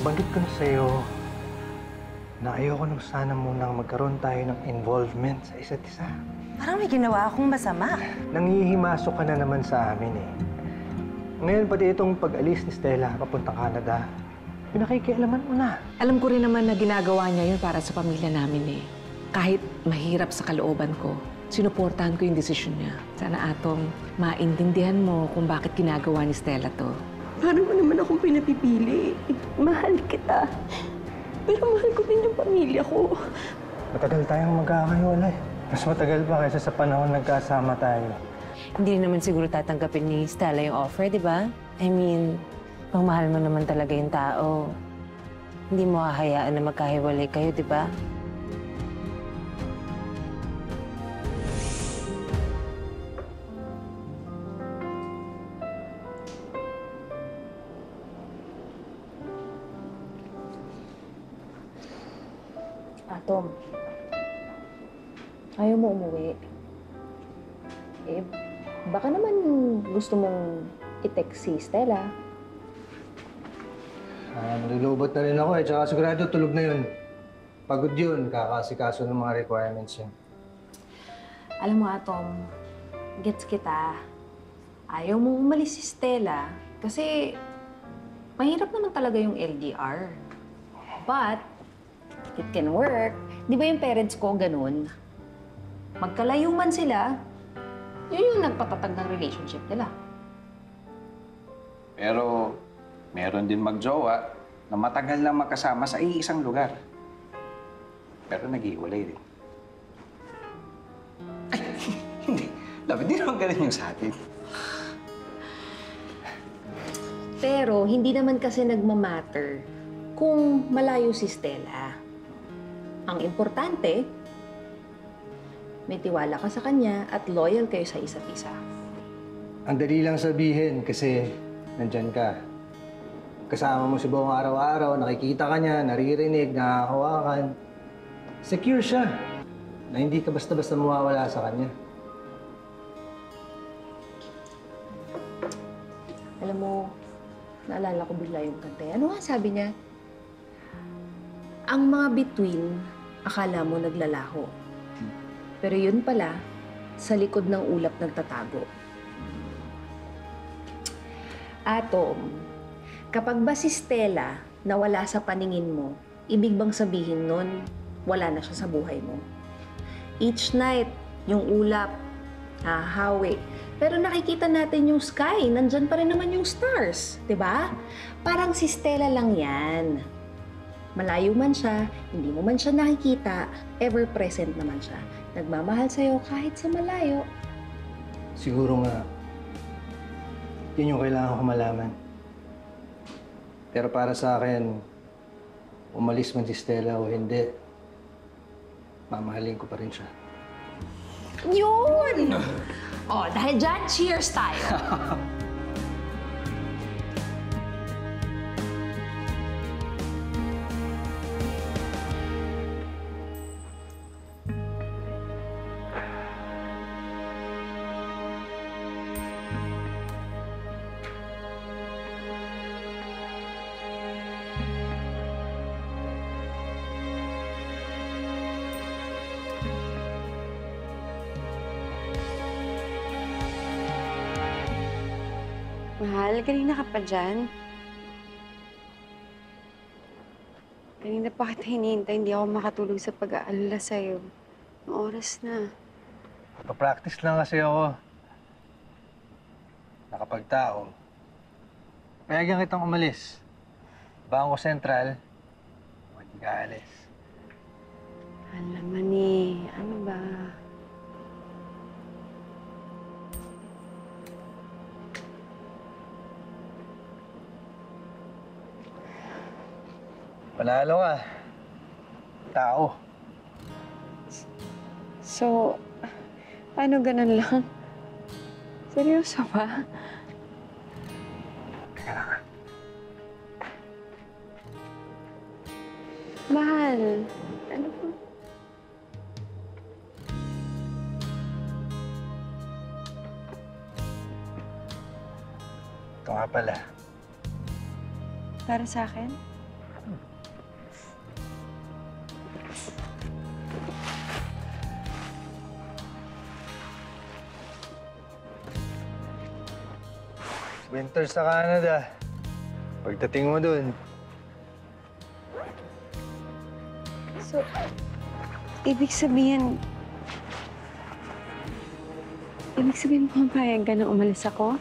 Nabanggit ko na sa'yo na ayoko nang sana munang magkaroon tayo ng involvement sa isa't isa. Parang may ginawa akong masama. Nangihimasok ka na naman sa amin eh. Ngayon pati itong pag-alis ni Stella papuntang Canada, pinakikialaman mo na. Alam ko rin naman na ginagawa niya yun para sa pamilya namin eh. Kahit mahirap sa kalooban ko, sinuportahan ko yung desisyon niya. Sana, Atom, maintindihan mo kung bakit ginagawa ni Stella to. Paano mo naman akong pinapipili? Mahal kita. Pero mahal ko din yung pamilya ko. Matagal tayong magkakahiwalay. Mas matagal pa kaysa sa panahon nagkasama tayo. Hindi naman siguro tatanggapin ni Stella yung offer, di ba? I mean, pang mahal mo naman talaga yung tao. Hindi mo hahayaan na magkahiwalay kayo, di ba? Atom, ayaw mo umuwi. Eh, baka naman gusto mong i-text si Stella. Nalulobot na rin ako eh. Tsaka sigurado tulog na yun. Pagod yun. Kakasikaso ng mga requirements yun. Alam mo, Atom, gets kita. Ayaw mong umalis si Stella kasi mahirap naman talaga yung LDR. But, it can work. Di ba yung parents ko ganun? Magkalayo man sila, yun yung nagpatatag ng relationship nila. Pero meron din magjowa na matagal na magkasama sa iisang lugar. Pero naghiwalay rin. Ay, hindi. Dapat di naman ganun yung sa atin. Pero hindi naman kasi nagmamatter kung malayo si Stella. Ang importante, may tiwala ka sa kanya at loyal kayo sa isa't isa. Ang dali lang sabihin kasi nandyan ka. Kasama mo si buong araw-araw, nakikita ka niya, naririnig, nakakahawakan. Secure siya na hindi ka basta-basta mawawala sa kanya. Alam mo, naalala ko bigla yung kanta. Ano nga sabi niya? Ang mga bituin, akala mo naglalaho. Pero yun pala, sa likod ng ulap nagtatago. Atom, kapag ba si Stella nawala sa paningin mo, ibig bang sabihin nun, wala na siya sa buhay mo? Each night, yung ulap, hahawi. Pero nakikita natin yung sky, nandyan pa rin naman yung stars, di ba? Parang si Stella lang yan. Malayo man siya, hindi mo man siya nakikita, ever-present naman siya. Nagmamahal sa'yo kahit sa malayo. Siguro nga, yun yung kailangan ko malaman. Pero para sa akin, umalis man si Stella o hindi, mamahalin ko pa rin siya. Yun! Oh, dahil dyan, cheers tayo. Mahal, kanina ka pa dyan. Kanina pa kita hinihintay, hindi ako makatulog sa pag-aalala sa'yo. Ang oras na. Pa-practice lang kasi ako. Nakapagtao. Payagan kitang umalis. Bangko Sentral, hindi ka alis. Alam mo ni, ano ba? Panalo ka. Tao. So, paano ganun lang? Seryoso ba? Teka lang. Mahal, ano ba? Ito nga pala. Para sa akin? Winter sa Canada. Pagdating mo dun, So, ibig sabihin pumapayag ka na umalis ako?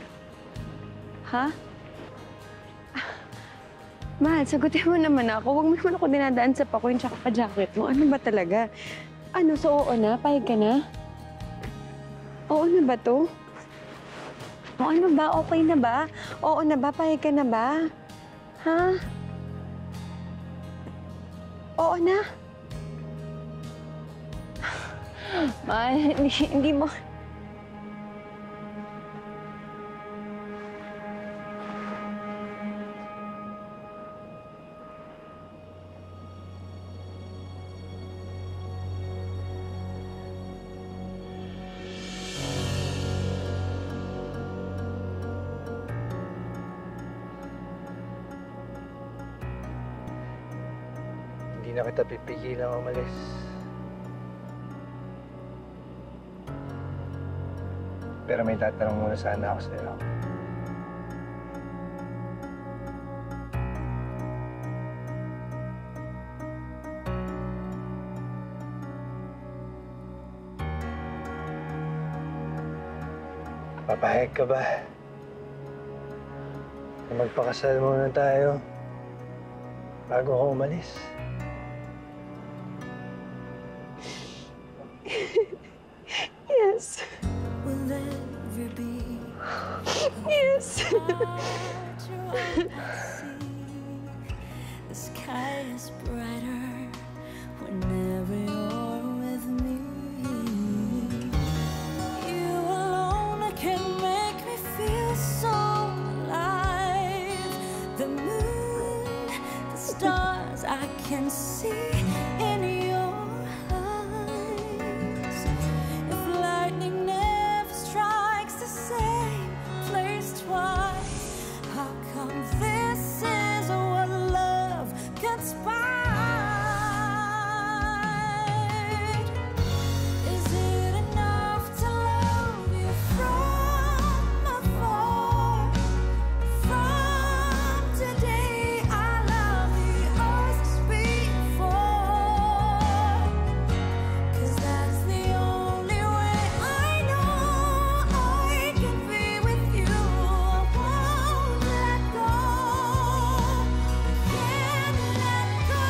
Ha? Mahal, sagutin mo naman ako. Huwag mo naman ako dinadaan sa pakoy tsaka pa-jacket mo. Ano ba talaga? Ano, so oo na? Payag ka na? Oo na ba to? O ano ba? Okay na ba? Oo na ba? Payag ka na ba? Ha? Oo na? Mahal, hindi mo... hindi na kita pipigilan umalis. Pero may tatanong muna sana ako sa'yo. Papayag ka ba? Na magpakasal muna tayo bago ako umalis. Yes. Yes. The sky is brighter whenever you're with me. You alone can make me feel so alive. The moon, the stars I can see in your eyes. If lightning never strikes the same place twice, how come this is what love conspired? Is it enough to love you from afar? From today I love the earth before, 'cause that's the only way I know I can be with you. I won't let go, can't let go.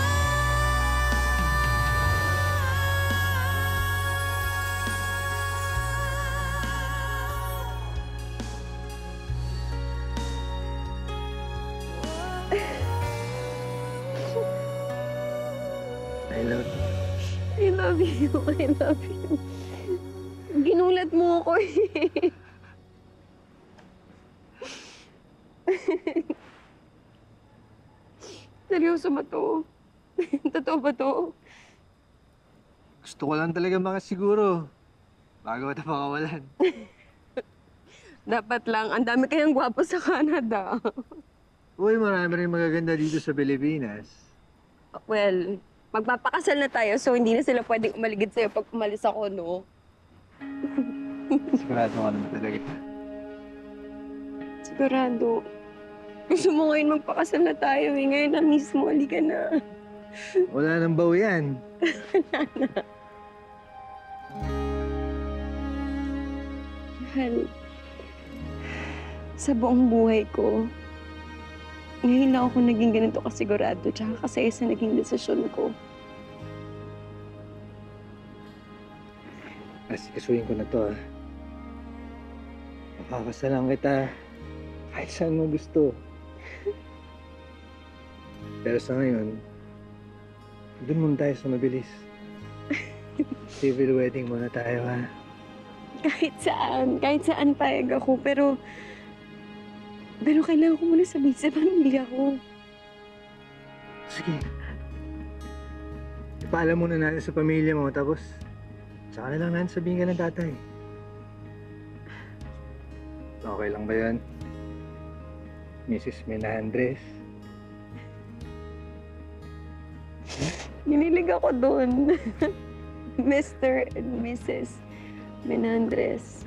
I love you. I love you. I love you. Ginulat mo ako eh. Seryoso ba to? Totoo ba to? Gusto ko lang talaga makasiguro bago kita pakawalan. Dapat lang. Ang dami kayang gwapo sa Canada. Uy, marami rin magaganda dito sa Pilipinas. Well, magpapakasal na tayo so hindi na sila pwedeng umaligid sa'yo pag umalis ako, no? Sigurado ka naman talaga. Sigurado. Gusto mo ngayon magpakasal na tayo eh. Ngayon na mismo, halika na. Wala nang baw yan. Mahal, sa buong buhay ko, ngayon lang ako naging ganito kasigurado tsaka kasaya sa naging desisyon ko. Asikasuhin ko na to, ah. Makakasalan kita kahit saan mo gusto. Pero sa ngayon, doon muna tayo sa mabilis. Civil wedding muna tayo, ha? Kahit saan payag ako, pero kailangan ko muna sabihin sa pamilya ko. Sige. Ipaalam muna natin sa pamilya mo, tapos saka na lang natin sabihin ka ng tatay. Okay lang ba yan? Mrs. Menandres? Ninilig ako doon. Mr. and Mrs. Menandres.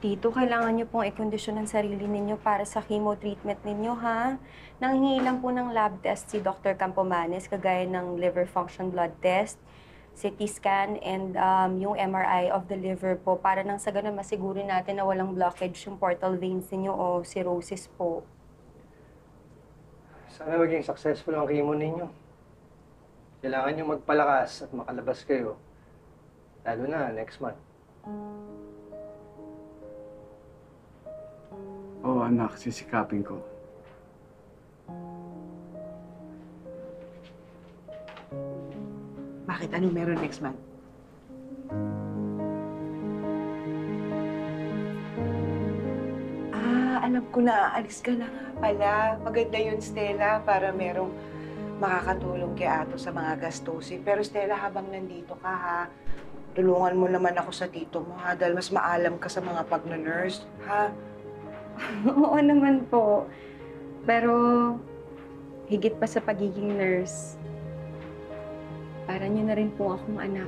Tito, kailangan niyo pong i-kondisyon ang sarili ninyo para sa chemo treatment ninyo, ha? Nanghingi lang po ng lab test si Dr. Campomanes, kagaya ng liver function blood test, CT scan, and yung MRI of the liver po, para nang sa ganun masiguro natin na walang blockage yung portal veins ninyo o cirrhosis po. Sana maging successful ang chemo ninyo. Kailangan nyo magpalakas at makalabas kayo. Lalo na next month. Oo, anak. Sisikapin ko. Bakit? Anong meron next month? Alam ko na. Alis ka na nga pala. Maganda yun, Stella, para merong makakatulong kay Ato sa mga gastusin. Pero Stella, habang nandito ka, ha, tulungan mo naman ako sa tito mo, ha? Dahil mas maalam ka sa mga pag-nurse, ha? Oo naman po. Pero higit pa sa pagiging nurse, para niyo na rin po akong anak.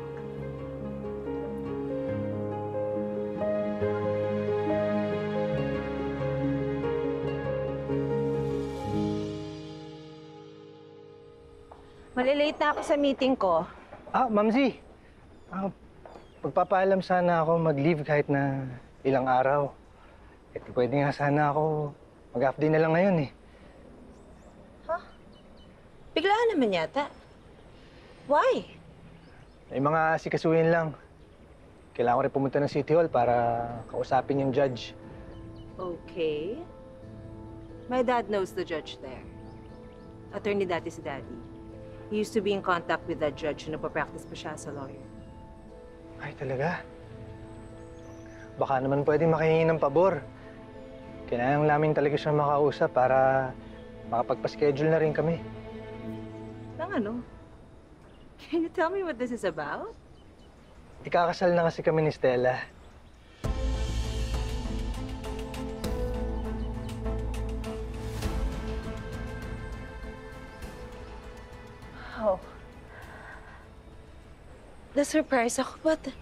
Malilate na ako sa meeting ko. Ma'am Z. Magpapaalam sana ako mag-leave kahit na ilang araw. Pwede nga sana ako mag-half day na lang ngayon eh. Biglaan naman yata. Why? May mga sikasuhin lang. Kailangan ko rin pumunta ng City Hall para kausapin yung judge. Okay. My dad knows the judge there. Attorney dati si Daddy. He used to be in contact with that judge na nagpa-practice pa siya as a lawyer. Ay, talaga? Baka naman pwedeng makahingi ng pabor. Kailangan namin talaga siya makausap para makapagpa-schedule na rin kami. Nang ano? Can you tell me what this is about? Ikakasal na kasi kami ni Stella. Oh. Na-surprise ako, but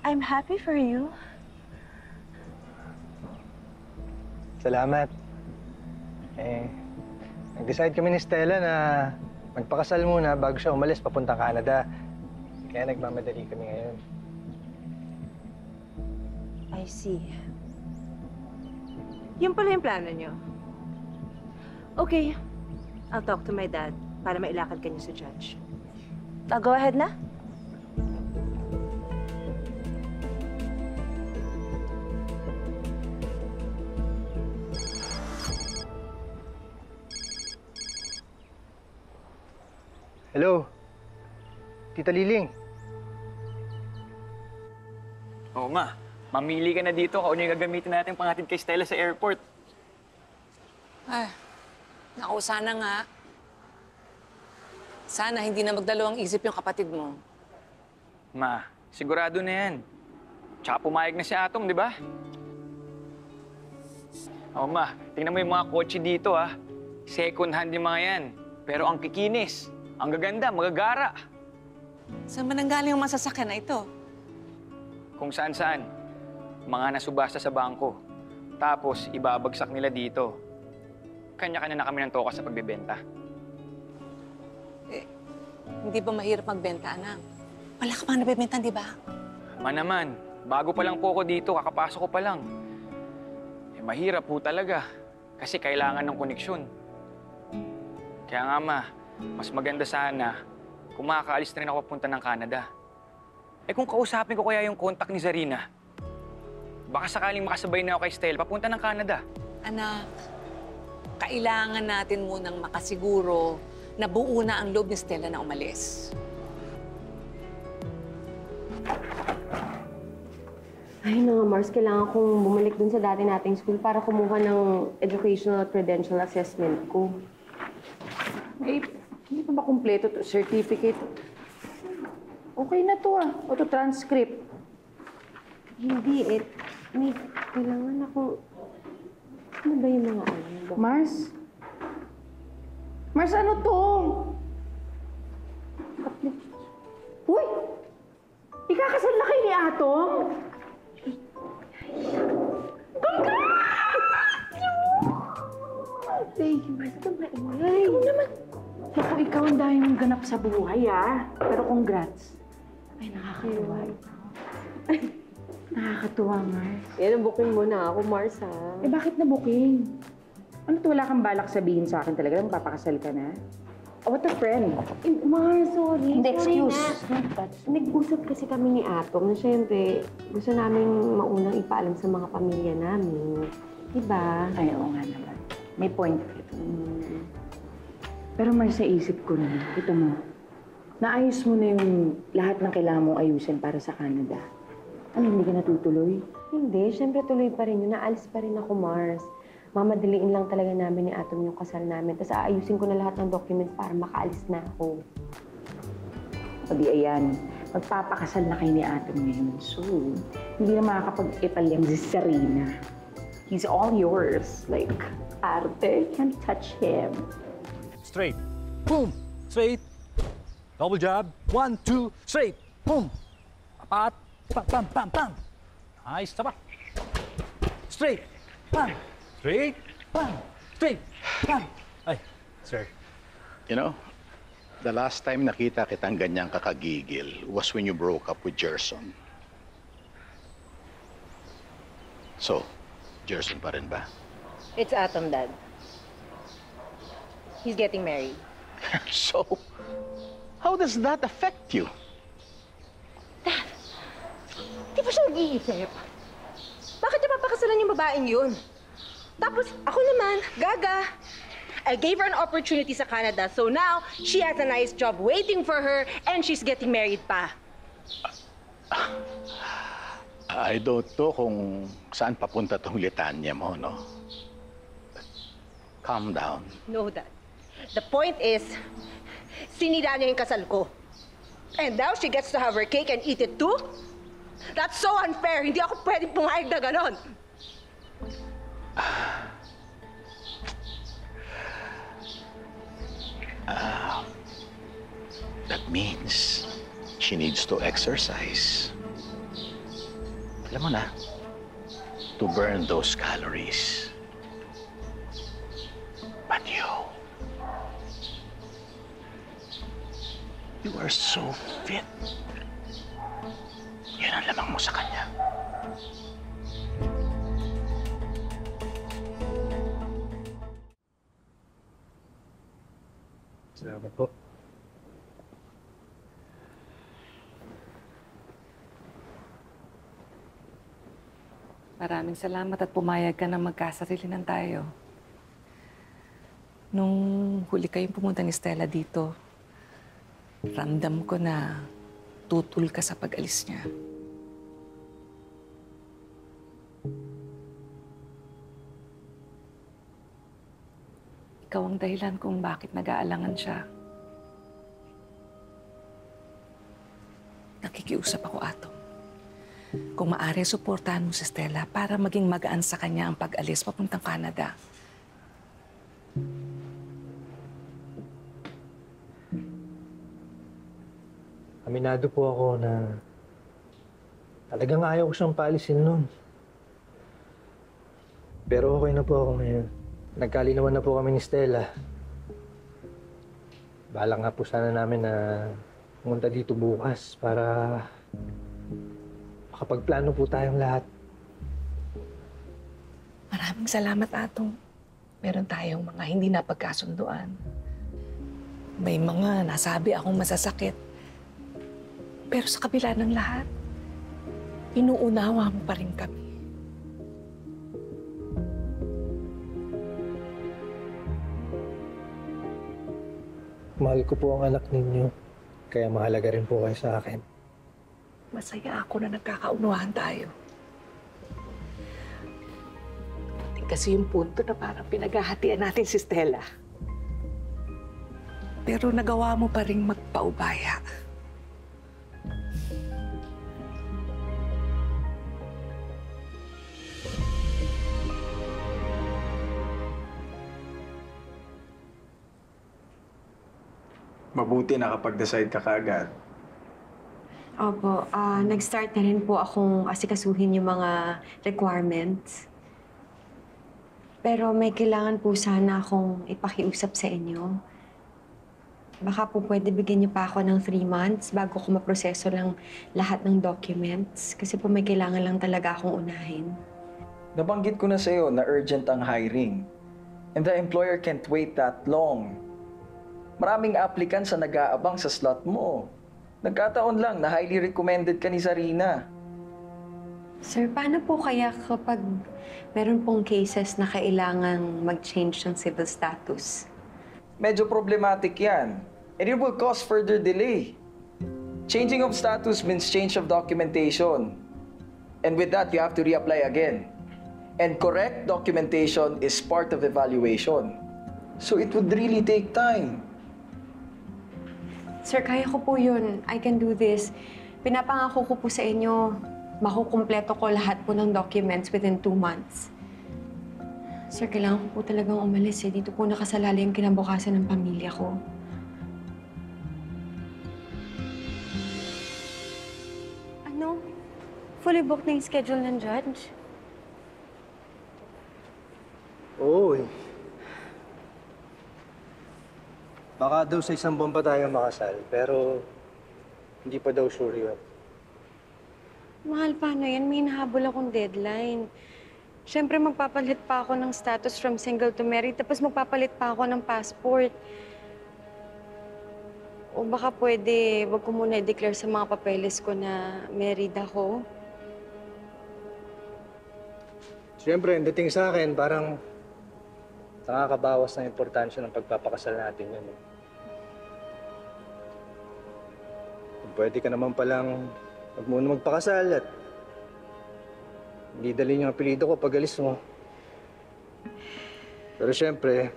I'm happy for you. Salamat. Nag-decide kami ni Stella na magpakasal muna bago siya umalis papuntang Canada. Kaya nagmamadali kami ngayon. I see. Yun pala yung plano niyo. Okay, I'll talk to my dad para mailakad ka niyo sa judge. I'll go ahead na. Hello? Tita Liling? Oo, Ma. Mamili ka na dito kung ano yung gagamitin natin pangatid kay Stella sa airport. Ay, naku, sana nga. Sana hindi na magdalawang isip yung kapatid mo. Ma, sigurado na yan. Tsaka pumayag na si Atom, di ba? Oo, Ma. Tingnan mo yung mga kotse dito, ha. Second hand yung mga yan. Pero ang kikinis, ang gaganda, magagara. Saan man nanggaling ang masasakyan na ito? Kung saan-saan. Mga nasubasta sa bangko. Tapos, ibabagsak nila dito. Kanya-kanya na kami ng toka sa pagbebenta. Hindi ba mahirap magbenta, anak? Wala ka pang nabibenta, di ba? Ma naman, bago pa lang po ako dito, kakapasok ko pa lang. Mahirap po talaga. Kasi kailangan ng koneksyon. Kaya nga, Ma, mas maganda sana kung makakaalis na rin ako papunta ng Canada. Kung kausapin ko kaya yung contact ni Zarina, baka sakaling makasabay na ako kay Stella papunta ng Canada. Anak, kailangan natin munang makasiguro na buo na ang loob ni Stella na umalis. Ay na nga, Mars, kailangan kong bumalik dun sa dati nating school para kumuha ng educational credential assessment ko. Hindi pa ba kumpleto to certificate? Okay na to Auto transcript. Hindi, may kailangan ako... Ano ba yung mga Mars? Mars, ano to? Uy! Ikakasal na kayo ni Atom? Ate, bakit ka maingay? Ikaw naman. Naku, ikaw ang dahil mong ganap sa buhay, ah. Pero congrats. Ay, nakakatuwa ito. Ay, nakakatuwa, Mars. Yan ang booking mo na ako, Mars, ha? Eh, bakit na booking? Ano to, wala kang balak sabihin sa akin talaga? Magpapakasal ka na? Oh, what a friend. Eh, Mars, sorry. Hindi, Sorry excuse. na. Nag-usap kasi kami ni Atom na syempre gusto naming maunang ipaalam sa mga pamilya namin. Diba? Ay, oo nga naman. May point ito. Pero Mars, sa isip ko na, ito mo, naayos mo na yung lahat ng kailangan mong ayusin para sa Canada. Ano, hindi ka natutuloy? Hindi, syempre tuloy pa rin yun. Naalis pa rin ako, Mars. Mamadaliin lang talaga namin ni Atom yung kasal namin. Tapos aayusin ko na lahat ng documents para makaalis na ako. O di ayan, magpapakasal na kayo ni Atom ngayon. So, hindi na makakapag-ipal yung si Serena. He's all yours. Like, arte, can't touch him. Straight. Boom. Straight. Double jab. 1, 2, straight. Boom. Apat. Pam, pam, pam, pam. Nice. Taba. Straight. Pam. Straight. Pam. Straight. Pam. Ay, sir. You know, the last time nakita kitang ganyang kakagigil was when you broke up with Gerson. So, Gerson pa rin ba? It's Atom, Dad. He's getting married. So, how does that affect you? Di ba siya nag-iisip? Bakit niya papakasalan yung babaeng yun? Tapos ako naman, gaga. I gave her an opportunity sa Canada, so now she has a nice job waiting for her and she's getting married pa. I don't know kung saan papunta tong litanya mo, no? Calm down. No, Dad. The point is, sinira niya yung kasal ko. And now she gets to have her cake and eat it too? That's so unfair. Hindi ako pwedeng pumayag na ganon. That means she needs to exercise. Alam mo na, to burn those calories. But you are so fit. Yan ang lamang mo sa kanya. Salamat po. Maraming salamat at pumayag ka na magkasarilinan tayo. Nung huli kayong pumunta ni Stella dito, ramdam ko na tutul ka sa pag-alis niya. Ikaw ang dahilan kung bakit nag-aalangan siya. Nakikiusap ako, Atom. Kung maaari, suportahan mo si Stella para maging magaan sa kanya ang pag-alis papuntang Canada. Aminado po ako na talagang ayaw ko siyang paalisin nun. Pero okay na po ako ngayon. Nagkalinawan na po kami ni Stella. Bahala nga po sana namin na pumunta dito bukas para makapagplano po tayong lahat. Maraming salamat, Atong. Meron tayong mga hindi napagkasunduan. May mga nasabi akong masasakit. Pero sa kabila ng lahat, inuunawa mo pa rin kami. Mahal ko po ang anak ninyo, kaya mahalaga rin po kayo sa akin. Masaya ako na nagkakaunawaan tayo. Kasi yung punto na parang pinaghahatian natin si Stella. Pero nagawa mo pa rin magpaubaya. Mabuti nakapag-decide ka kaagad. Opo, nag-start na rin po akong asikasuhin yung mga requirements. pero may kailangan po sana akong ipakiusap sa inyo. Baka po pwede bigyan niyo pa ako ng 3 months bago ko maproseso lang lahat ng documents. Kasi po may kailangan lang talaga akong unahin. Nabanggit ko na sa'yo na urgent ang hiring. And the employer can't wait that long. Maraming applicants na nag-aabang sa slot mo. Nagkataon lang na highly recommended ka ni Zarina. Sir, paano po kaya kapag meron pong cases na kailangang mag-change ng civil status? Medyo problematic yan. And it will cause further delay. Changing of status means change of documentation. And with that, you have to reapply again. And correct documentation is part of evaluation. So it would really take time. Sir, kaya ko po yun. I can do this. Pinapangako ko po sa inyo, makukumpleto ko lahat po ng documents within 2 months. Sir, kailangan ko po talagang umalis eh. Dito po nakasalali ang kinabukasan ng pamilya ko. Ano? Fully booked na yung schedule ng judge? Oo eh. Baka daw sa 1 buwan pa tayo makasal, pero hindi pa daw sure yun. Mahal, paano yan? May nahabol akong deadline. Siyempre, magpapalit pa ako ng status from single to married, tapos magpapalit pa ako ng passport. O baka pwede, wag ko muna i-declare sa mga papeles ko na married ako. Siyempre, ang dating sa akin, parang nakakabawas ng importansya ng pagpapakasal natin yun. Kung pwede ka naman palang wag muna magpakasal at hindi dalhin yung apelido ko pag alis mo. Pero siyempre,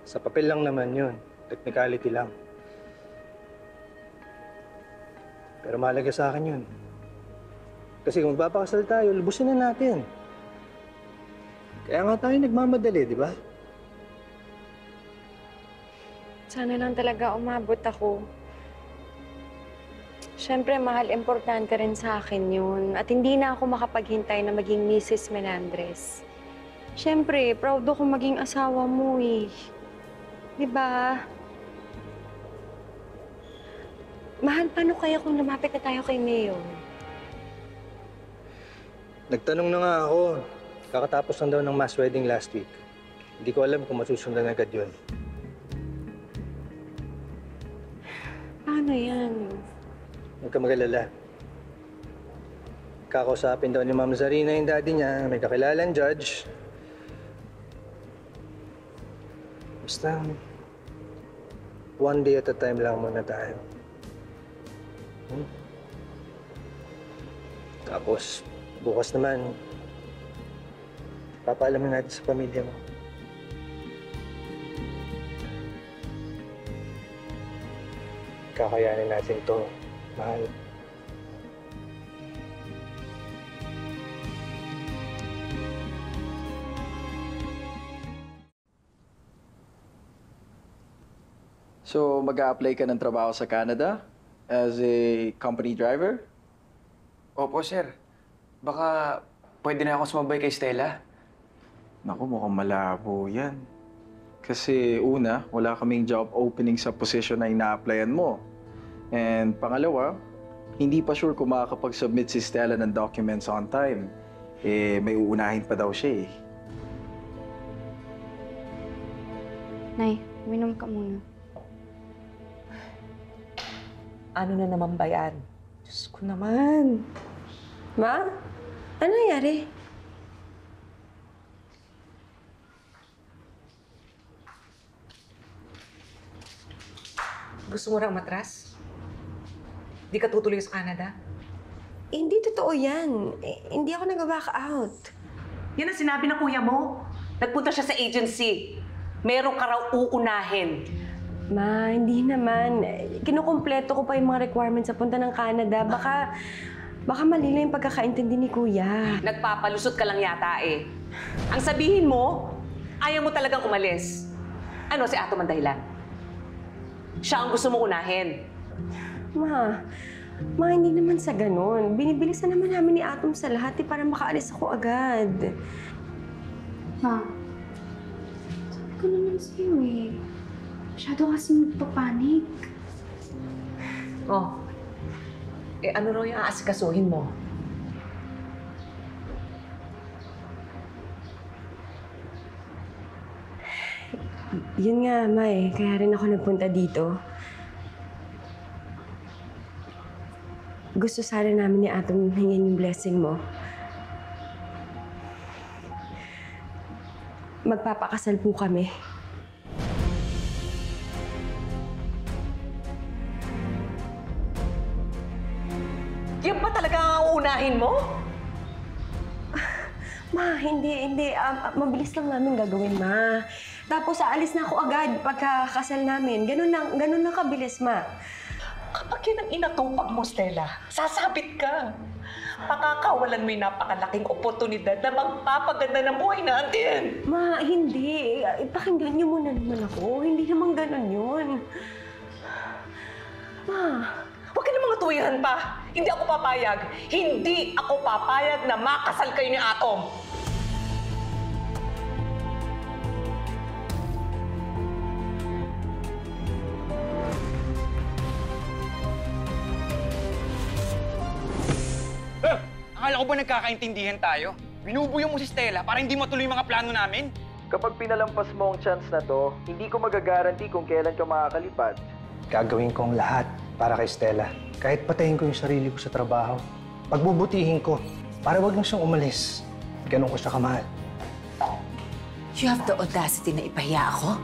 sa papel lang naman yun. Technicality lang. Pero mahalaga sa akin yun. Kasi kung magpapakasal tayo, lubusin na natin. Kaya nga tayo nagmamadali, di ba? Sana lang talaga umabot ako. Siyempre, mahal, importante rin sa akin yun. At hindi na ako makapaghintay na maging Mrs. Menandrez. Siyempre, proud ako maging asawa mo eh. Di ba? Mahal, paano kaya kung lumapit na tayo kay Mayor? Nagtanong na nga ako. Kakatapos lang daw ng mass wedding last week. Hindi ko alam kung masusundan agad yun. Paano yan? Huwag ka mag-alala. Kakausapin daw ni Ma'am Zarina yung daddy niya. May kakilalang judge. Basta, one day at a time lang muna tayo. Tapos, bukas naman, papaalamin natin sa pamilya mo. Kakayanin natin ito, mahal. So, mag-a-apply ka ng trabaho sa Canada as a company driver? Opo, sir. Baka pwede na ako sumabay kay Stella. Naku, mukhang malabo yan. Kasi una, wala kaming job opening sa position na ina-applyan mo. And pangalawa, hindi pa sure kung makakapag-submit si Stella ng documents on time. Eh, may uunahin pa daw siya eh. Nay, minom ka muna. Ano na naman ba yan? Diyos ko naman. Ma? Ano nangyari? Gusto mo raw matras? Di ka tutuloy sa Canada? Hindi totoo yan. Hindi ako nag-back out. Yan ang sinabi ng kuya mo. Nagpunta siya sa agency. Meron ka raw uunahin. Ma, hindi naman. Kinukumpleto ko pa yung mga requirements sa punta ng Canada. Baka mali lang yung pagkakaintindi ni Kuya. Nagpapalusot ka lang yata eh. Ang sabihin mo, ayaw mo talagang umalis. Ano si Atom ang dahilan? Siya ang gusto mo unahin. Ma, hindi naman sa ganun. Binibilisan naman namin ni Atom sa lahat para makaalis ako agad. Eva, sabi ko naman sa'yo eh. Masyado kasi magpapanik. Oh, ano raw yung aasikasuhin mo? Yun nga, Ma eh. Kaya rin ako nagpunta dito. Gusto sana namin ni Atom hingin yung blessing mo. Magpapakasal po kami. Yan ba talaga ang uunahin mo? Ma, hindi. Mabilis lang namin gagawin, Ma. Tapos aalis na ako agad pagkakasal namin. Ganun lang kabilis, Ma. Kapag yan ang inatupag mo, Stella, sasabit ka. Pakakawalan mo yung napakalaking oportunidad na magpapaganda ng buhay natin. Ma, hindi. Pakinggan niyo muna naman ako. Hindi naman ganun yun. Ma, huwag ka namang tuwiran pa. Hindi ako papayag. Hindi ako papayag na makasal kayo ni Atom. Akala ko ba nagkakaintindihan tayo? Binubuyo mo si Stella para hindi matuloy yung mga plano namin? Kapag pinalampas mo ang chance na to, hindi ko magagaranti kung kailan ka makakalipad. Gagawin ko ang lahat para kay Stella. Kahit patayin ko yung sarili ko sa trabaho. Pagbubutihin ko para wag na siyang umalis. Ganon ko siya kamahal. You have the audacity na ipahiya ako?